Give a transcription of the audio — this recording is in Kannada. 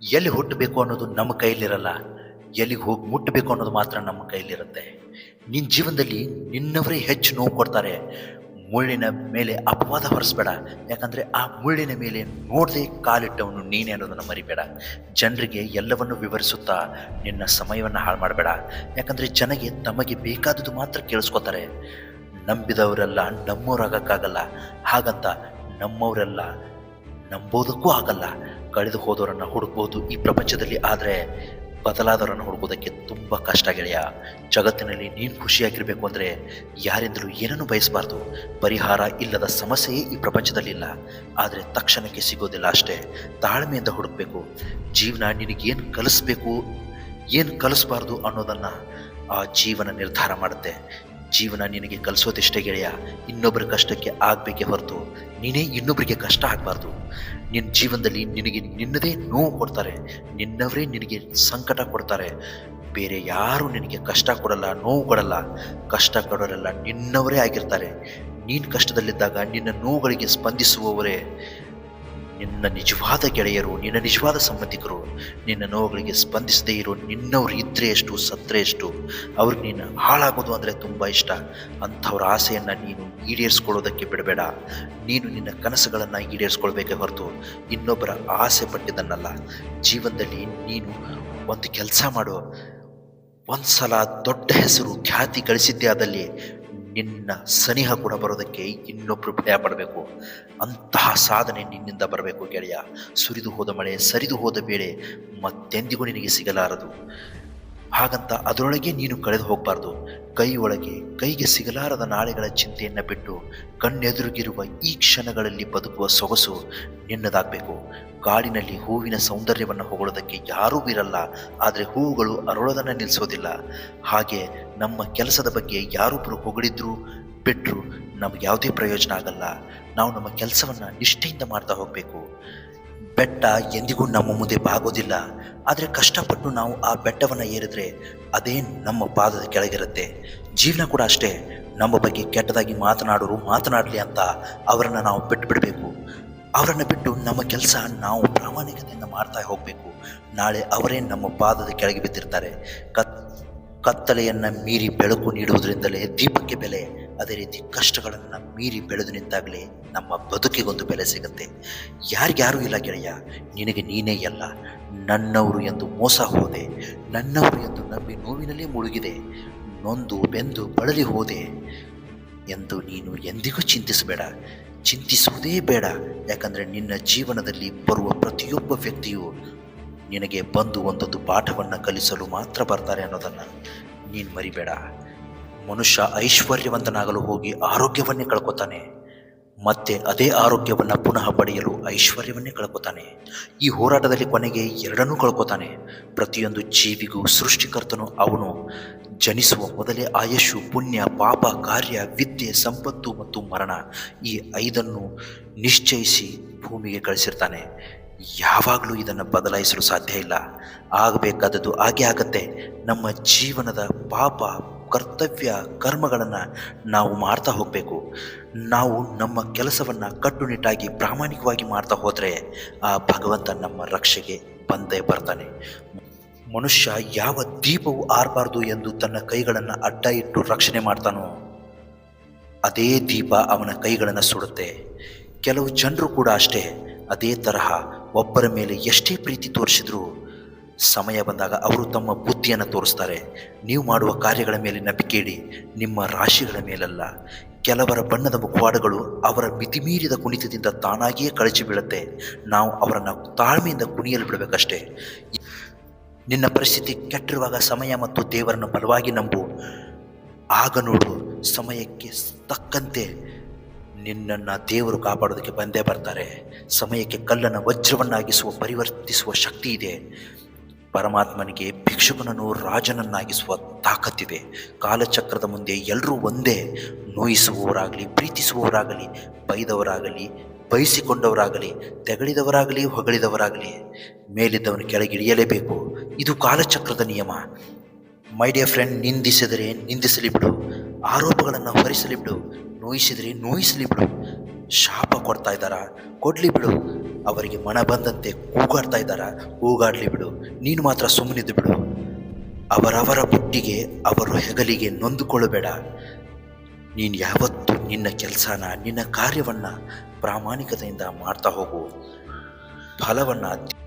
ಎಲ್ಲಿ ಹುಟ್ಟಬೇಕು ಅನ್ನೋದು ನಮ್ಮ ಕೈಲಿರಲ್ಲ. ಎಲ್ಲಿಗೆ ಹೋಗಿ ಮುಟ್ಟಬೇಕು ಅನ್ನೋದು ಮಾತ್ರ ನಮ್ಮ ಕೈಲಿರುತ್ತೆ. ನಿನ್ನ ಜೀವನದಲ್ಲಿ ನಿನ್ನವರೇ ಹೆಚ್ಚು ನೋವು ಕೊಡ್ತಾರೆ. ಮುಳ್ಳಿನ ಮೇಲೆ ಅಪವಾದ ಹೊರಿಸ್ಬೇಡ. ಯಾಕಂದರೆ ಆ ಮುಳ್ಳಿನ ಮೇಲೆ ನೋಡದೆ ಕಾಲಿಟ್ಟವನು ನೀನೇ ಅನ್ನೋದನ್ನು ಮರಿಬೇಡ. ಜನರಿಗೆ ಎಲ್ಲವನ್ನು ವಿವರಿಸುತ್ತಾ ನಿನ್ನ ಸಮಯವನ್ನು ಹಾಳು ಮಾಡಬೇಡ. ಯಾಕಂದರೆ ಜನಗೆ ತಮಗೆ ಬೇಕಾದದ್ದು ಮಾತ್ರ ಕೇಳಿಸ್ಕೊತಾರೆ. ನಂಬಿದವರೆಲ್ಲ ನಮ್ಮವರಾಗಕ್ಕಾಗಲ್ಲ. ಹಾಗಂತ ನಮ್ಮವರೆಲ್ಲ ನಂಬೋದಕ್ಕೂ ಆಗಲ್ಲ. ಕಳೆದು ಹೋದವರನ್ನು ಹುಡುಕ್ಬೋದು ಈ ಪ್ರಪಂಚದಲ್ಲಿ, ಆದರೆ ಬದಲಾದವರನ್ನು ಹುಡುಕೋದಕ್ಕೆ ತುಂಬ ಕಷ್ಟ ಗೆಳೆಯ. ಜಗತ್ತಿನಲ್ಲಿ ನೀನು ಖುಷಿಯಾಗಿರಬೇಕು ಅಂದರೆ ಯಾರಿಂದಲೂ ಏನನ್ನು ಬಯಸಬಾರ್ದು. ಪರಿಹಾರ ಇಲ್ಲದ ಸಮಸ್ಯೆಯೇ ಈ ಪ್ರಪಂಚದಲ್ಲಿಲ್ಲ, ಆದರೆ ತಕ್ಷಣಕ್ಕೆ ಸಿಗೋದಿಲ್ಲ ಅಷ್ಟೇ. ತಾಳ್ಮೆಯಿಂದ ಹುಡುಕಬೇಕು. ಜೀವನ ನಿನಗೇನು ಕಲಿಸ್ಬೇಕು, ಏನು ಕಲಿಸ್ಬಾರ್ದು ಅನ್ನೋದನ್ನು ಆ ಜೀವನ ನಿರ್ಧಾರ ಮಾಡುತ್ತೆ. ಜೀವನ ನಿನಗೆ ಕಲಿಸೋದಿಷ್ಟೇ ಗೆಳೆಯ, ಇನ್ನೊಬ್ಬರ ಕಷ್ಟಕ್ಕೆ ಆಗಬೇಕೇ ಹೊರತು ನೀನೇ ಇನ್ನೊಬ್ಬರಿಗೆ ಕಷ್ಟ ಆಗಬಾರ್ದು. ನಿನ್ನ ಜೀವನದಲ್ಲಿ ನಿನಗೆ ನಿನ್ನದೇ ನೋವು ಕೊಡ್ತಾರೆ, ನಿನ್ನವರೇ ನಿನಗೆ ಸಂಕಟ ಕೊಡ್ತಾರೆ. ಬೇರೆ ಯಾರೂ ನಿನಗೆ ಕಷ್ಟ ಕೊಡಲ್ಲ, ನೋವು ಕೊಡಲ್ಲ. ಕಷ್ಟ ಕೊಡೋರೆಲ್ಲ ನಿನ್ನವರೇ ಆಗಿರ್ತಾರೆ. ನೀನು ಕಷ್ಟದಲ್ಲಿದ್ದಾಗ ನಿನ್ನ ನೋವುಗಳಿಗೆ ಸ್ಪಂದಿಸುವವರೇ ನಿನ್ನ ನಿಜವಾದ ಗೆಳೆಯರು, ನಿನ್ನ ನಿಜವಾದ ಸಂಬಂಧಿಕರು. ನಿನ್ನ ನೋವುಗಳಿಗೆ ಸ್ಪಂದಿಸದೇ ಇರೋ ನಿನ್ನವ್ರು ಇದ್ದರೆ ಎಷ್ಟು, ಸತ್ತರೆ ಎಷ್ಟು. ಅವ್ರಿಗೆ ನೀನು ಹಾಳಾಗೋದು ಅಂದರೆ ತುಂಬ ಇಷ್ಟ. ಅಂಥವ್ರ ಆಸೆಯನ್ನು ನೀನು ಈಡೇರಿಸ್ಕೊಳ್ಳೋದಕ್ಕೆ ಬಿಡಬೇಡ. ನೀನು ನಿನ್ನ ಕನಸುಗಳನ್ನು ಈಡೇರಿಸ್ಕೊಳ್ಬೇಕೇ ಹೊರತು ಇನ್ನೊಬ್ಬರ ಆಸೆ ಪಟ್ಟಿದ್ದನ್ನಲ್ಲ. ಜೀವನದಲ್ಲಿ ನೀನು ಒಂದು ಕೆಲಸ ಮಾಡು. ಒಂದು ಸಲ ದೊಡ್ಡ ಹೆಸರು ಖ್ಯಾತಿ ಗಳಿಸಿದ್ದೇ ಆದಲ್ಲಿ ನಿನ್ನ ಸನಿಹ ಕೂಡ ಬರೋದಕ್ಕೆ ಇನ್ನೊಬ್ಬರು ಭಯ ಪಡಬೇಕು. ಅಂತಹ ಸಾಧನೆ ನಿನ್ನಿಂದ ಬರಬೇಕು ಗೆಳೆಯ. ಸುರಿದು ಹೋದ ಮಳೆ, ಸರಿದು ಹೋದ ಬೇಳೆ ಮತ್ತೆಂದಿಗೂ ನಿನಗೆ ಸಿಗಲಾರದು. ಹಾಗಂತ ಅದರೊಳಗೆ ನೀನು ಕಳೆದು ಹೋಗಬಾರ್ದು. ಕೈಗೆ ಸಿಗಲಾರದ ನಾಳೆಗಳ ಚಿಂತೆಯನ್ನು ಬಿಟ್ಟು ಕಣ್ಣೆದುರಿಗಿರುವ ಈ ಕ್ಷಣಗಳಲ್ಲಿ ಬದುಕುವ ಸೊಗಸು ನಿನ್ನದಾಗಬೇಕು. ಕಾಡಿನಲ್ಲಿ ಹೂವಿನ ಸೌಂದರ್ಯವನ್ನು ಹೊಗಳೋದಕ್ಕೆ ಯಾರೂ ಇರಲ್ಲ, ಆದರೆ ಹೂವುಗಳು ಅರಳೋದನ್ನು ನಿಲ್ಲಿಸೋದಿಲ್ಲ. ಹಾಗೆ ನಮ್ಮ ಕೆಲಸದ ಬಗ್ಗೆ ಯಾರೊಬ್ಬರು ಹೊಗಳಿದ್ರು ಬಿಟ್ಟರು ನಮಗೆ ಯಾವುದೇ ಪ್ರಯೋಜನ ಆಗಲ್ಲ. ನಾವು ನಮ್ಮ ಕೆಲಸವನ್ನು ನಿಷ್ಠೆಯಿಂದ ಮಾಡ್ತಾ ಹೋಗಬೇಕು. ಬೆಟ್ಟ ಎಂದಿಗೂ ನಮ್ಮ ಮುಂದೆ ಬಾಗೋದಿಲ್ಲ, ಆದರೆ ಕಷ್ಟಪಟ್ಟು ನಾವು ಆ ಬೆಟ್ಟವನ್ನು ಏರಿದ್ರೆ ಅದೇ ನಮ್ಮ ಪಾದದ ಕೆಳಗಿರುತ್ತೆ. ಜೀವನ ಕೂಡ ಅಷ್ಟೇ. ನಮ್ಮ ಬಗ್ಗೆ ಕೆಟ್ಟದಾಗಿ ಮಾತನಾಡೋರು ಮಾತನಾಡಲಿ ಅಂತ ಅವರನ್ನು ನಾವು ಬಿಟ್ಟುಬಿಡಬೇಕು. ಅವರನ್ನು ಬಿಟ್ಟು ನಮ್ಮ ಕೆಲಸ ನಾವು ಪ್ರಾಮಾಣಿಕತೆಯಿಂದ ಮಾಡ್ತಾ ಹೋಗಬೇಕು. ನಾಳೆ ಅವರೇ ನಮ್ಮ ಪಾದದ ಕೆಳಗೆ ಬಿದ್ದಿರ್ತಾರೆ. ಕತ್ತಲೆಯನ್ನು ಮೀರಿ ಬೆಳಕು ನೀಡುವುದರಿಂದಲೇ ದೀಪಕ್ಕೆ ಬೆಲೆ. ಅದೇ ರೀತಿ ಕಷ್ಟಗಳನ್ನು ಮೀರಿ ಬೆಳೆದು ನಿಂತಾಗಲೇ ನಮ್ಮ ಬದುಕಿಗೊಂದು ಬೆಲೆ ಸಿಗುತ್ತೆ. ಯಾರಿಗ್ಯಾರೂ ಇಲ್ಲ ಗೆಳೆಯ, ನಿನಗೆ ನೀನೇ ಎಲ್ಲ. ನನ್ನವರು ಎಂದು ಮೋಸ ಹೋದೆ, ನನ್ನವರು ಎಂದು ನಂಬಿ ನೋವಿನಲ್ಲೇ ಮುಳುಗಿದೆ, ನೊಂದು ಬೆಂದು ಬಳಲಿ ಹೋದೆ ಎಂದು ನೀನು ಎಂದಿಗೂ ಚಿಂತಿಸಬೇಡ. ಚಿಂತಿಸುವುದೇ ಬೇಡ. ಯಾಕಂದರೆ ನಿನ್ನ ಜೀವನದಲ್ಲಿ ಬರುವ ಪ್ರತಿಯೊಬ್ಬ ವ್ಯಕ್ತಿಯು ನಿನಗೆ ಬಂದು ಒಂದೊಂದು ಪಾಠವನ್ನು ಕಲಿಸಲು ಮಾತ್ರ ಬರ್ತಾರೆ ಅನ್ನೋದನ್ನು ನೀನು ಮರಿಬೇಡ. ಮನುಷ್ಯ ಐಶ್ವರ್ಯವಂತನಾಗಲು ಹೋಗಿ ಆರೋಗ್ಯವನ್ನೇ ಕಳ್ಕೊತಾನೆ, ಮತ್ತೆ ಅದೇ ಆರೋಗ್ಯವನ್ನು ಪುನಃ ಪಡೆಯಲು ಐಶ್ವರ್ಯವನ್ನೇ ಕಳ್ಕೊತಾನೆ. ಈ ಹೋರಾಟದಲ್ಲಿ ಕೊನೆಗೆ ಎರಡನ್ನೂ ಕಳ್ಕೊತಾನೆ. ಪ್ರತಿಯೊಂದು ಜೀವಿಗೂ ಸೃಷ್ಟಿಕರ್ತನು ಅವನು ಜನಿಸುವ ಮೊದಲೇ ಆಯಸ್ಸು, ಪುಣ್ಯ, ಪಾಪ, ಕಾರ್ಯ, ವಿದ್ಯೆ, ಸಂಪತ್ತು ಮತ್ತು ಮರಣ, ಈ 5 ನಿಶ್ಚಯಿಸಿ ಭೂಮಿಗೆ ಕಳಿಸಿರ್ತಾನೆ. ಯಾವಾಗಲೂ ಇದನ್ನು ಬದಲಾಯಿಸಲು ಸಾಧ್ಯ ಇಲ್ಲ. ಆಗಬೇಕಾದದ್ದು ಹಾಗೆ ಆಗತ್ತೆ. ನಮ್ಮ ಜೀವನದ ಪಾಪ, ಕರ್ತವ್ಯ, ಕರ್ಮಗಳನ್ನು ನಾವು ಮಾಡ್ತಾ ಹೋಗಬೇಕು. ನಾವು ನಮ್ಮ ಕೆಲಸವನ್ನು ಕಟ್ಟುನಿಟ್ಟಾಗಿ ಪ್ರಾಮಾಣಿಕವಾಗಿ ಮಾಡ್ತಾ ಹೋದರೆ ಆ ಭಗವಂತ ನಮ್ಮ ರಕ್ಷೆಗೆ ಬಂದೇ ಬರ್ತಾನೆ. ಮನುಷ್ಯ ಯಾವ ದೀಪವು ಆರಬಾರ್ದು ಎಂದು ತನ್ನ ಕೈಗಳನ್ನು ಅಡ್ಡ ಇಟ್ಟು ರಕ್ಷಣೆ ಮಾಡ್ತಾನೋ ಅದೇ ದೀಪ ಅವನ ಕೈಗಳನ್ನು ಸುಡುತ್ತೆ. ಕೆಲವು ಜನರು ಕೂಡ ಅಷ್ಟೇ. ಅದೇ ತರಹ ಒಬ್ಬರ ಮೇಲೆ ಎಷ್ಟೇ ಪ್ರೀತಿ ತೋರಿಸಿದ್ರು ಸಮಯ ಬಂದಾಗ ಅವರು ತಮ್ಮ ಬುದ್ಧಿಯನ್ನು ತೋರಿಸ್ತಾರೆ. ನೀವು ಮಾಡುವ ಕಾರ್ಯಗಳ ಮೇಲೆ ನಂಬಿಕೆ ಇಡಿ, ನಿಮ್ಮ ರಾಶಿಗಳ ಮೇಲಲ್ಲ. ಕೆಲವರ ಬಣ್ಣದ ಮುಖವಾಡಗಳು ಅವರ ಮಿತಿಮೀರಿದ ಕುಣಿತದಿಂದ ತಾನಾಗಿಯೇ ಕಳಚಿ ಬೀಳುತ್ತೆ. ನಾವು ಅವರನ್ನು ತಾಳ್ಮೆಯಿಂದ ಕುಣಿಯಲು ಬಿಡಬೇಕಷ್ಟೇ. ನಿನ್ನ ಪರಿಸ್ಥಿತಿ ಕೆಟ್ಟಿರುವಾಗ ಸಮಯ ಮತ್ತು ದೇವರನ್ನು ಬಲವಾಗಿ ನಂಬು. ಆಗ ನೋಡು, ಸಮಯಕ್ಕೆ ತಕ್ಕಂತೆ ನಿನ್ನನ್ನು ದೇವರು ಕಾಪಾಡೋದಕ್ಕೆ ಬಂದೇ ಬರ್ತಾರೆ. ಸಮಯಕ್ಕೆ ಕಲ್ಲನ್ನು ವಜ್ರವನ್ನಾಗಿಸುವ ಪರಿವರ್ತಿಸುವ ಶಕ್ತಿ ಇದೆ. ಪರಮಾತ್ಮನಿಗೆ ಭಿಕ್ಷುಕನನ್ನು ರಾಜನನ್ನಾಗಿಸುವ ತಾಕತ್ತಿದೆ. ಕಾಲಚಕ್ರದ ಮುಂದೆ ಎಲ್ಲರೂ ಒಂದೇ. ನೋಯಿಸುವವರಾಗಲಿ, ಪ್ರೀತಿಸುವವರಾಗಲಿ, ಬೈದವರಾಗಲಿ, ಬಯಸಿಕೊಂಡವರಾಗಲಿ, ತೆಗಳಿದವರಾಗಲಿ, ಹೊಗಳಿದವರಾಗಲಿ, ಮೇಲಿದ್ದವನು ಕೆಳಗಿಳಿಯಲೇಬೇಕು. ಇದು ಕಾಲಚಕ್ರದ ನಿಯಮ. ಮೈ ಡಿಯರ್ ಫ್ರೆಂಡ್, ನಿಂದಿಸಿದರೆ ನಿಂದಿಸಲಿ ಬಿಡು, ಆರೋಪಗಳನ್ನು ಹೊರಿಸಲಿ ಬಿಡು, ನೋಯಿಸಿದರೆ ನೋಯಿಸಲಿ ಬಿಡು. ಶಾಪ ಕೊಡ್ತಾ ಇದ್ದಾರಾ? ಕೊಡಲಿ ಬಿಡು. ಅವರಿಗೆ ಮನ ಬಂದಂತೆ ಕೂಗಾಡ್ತಾ ಇದ್ದಾರಾ? ಕೂಗಾಡಲಿ ಬಿಡು. ನೀನು ಮಾತ್ರ ಸುಮ್ಮನಿದ್ದು ಬಿಡು. ಅವರವರ ಬುಟ್ಟಿಗೆ ಅವರು ಹೆಗಲಿಗೆ ನೊಂದುಕೊಳ್ಳಬೇಡ. ನೀನು ಯಾವತ್ತೂ ನಿನ್ನ ಕೆಲಸನ, ನಿನ್ನ ಕಾರ್ಯವನ್ನು ಪ್ರಾಮಾಣಿಕತೆಯಿಂದ ಮಾಡ್ತಾ ಹೋಗು. ಫಲವನ್ನು